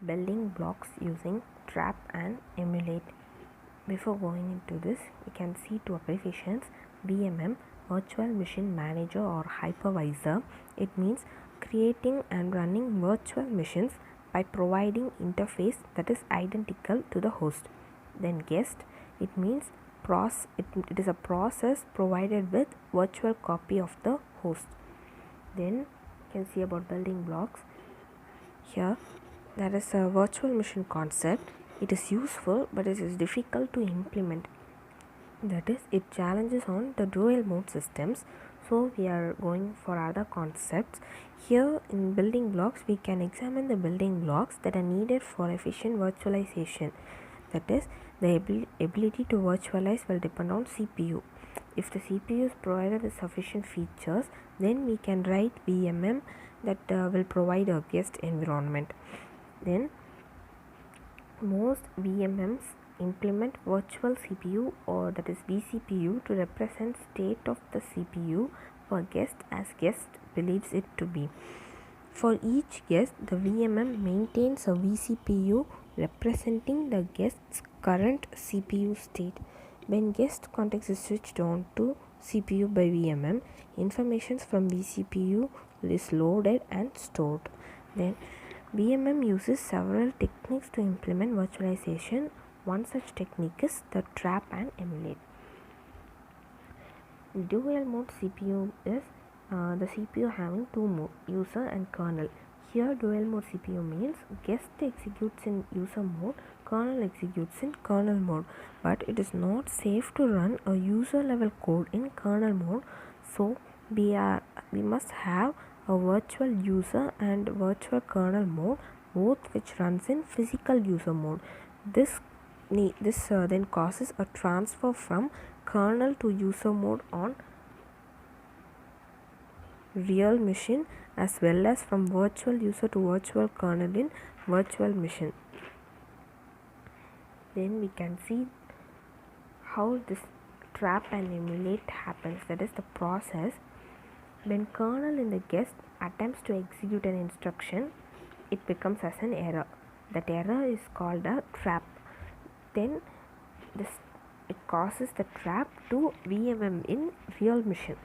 building blocks using trap and emulate. Before going into this, we can see two abbreviations: VMM, Virtual Machine Manager or Hypervisor. It means creating and running virtual machines by providing interface that is identical to the host. Then guest, it means it is a process provided with virtual copy of the host. Then you can see about building blocks. Here there is a virtual machine concept. It is useful, but it is difficult to implement. That is, it challenges on the dual mode systems. So we are going for other concepts. Here in building blocks, we can examine the building blocks that are needed for efficient virtualization. That is, the ability to virtualize will depend on CPU. If the CPU is provided with sufficient features, then we can write VMM that will provide a guest environment. Then most VMMs implement virtual CPU, or that is vCPU, to represent state of the CPU for guest as guest believes it to be. For each guest, the VMM maintains a vCPU representing the guest's current CPU state. When guest context is switched on to CPU by VMM, information from vCPU is loaded and stored. Then VMM uses several techniques to implement virtualization. One such technique is the trap and emulate. Dual mode CPU is the CPU having two modes, user and kernel. Here dual mode CPU means guest executes in user mode, kernel executes in kernel mode, but it is not safe to run a user level code in kernel mode. So we must have a virtual user and virtual kernel mode, both which runs in physical user mode. This then causes a transfer from kernel to user mode on real machine, as well as from virtual user to virtual kernel in virtual machine. Then we can see how this trap and emulate happens. That is the process when kernel in the guest attempts to execute an instruction, it becomes as an error. That error is called a trap. Then it causes the trap to VMM in real machine.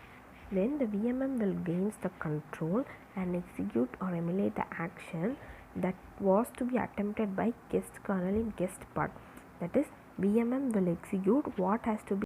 Then the VMM will gain the control and execute or emulate the action that was to be attempted by guest kernel in guest part. That is, VMM will execute what has to be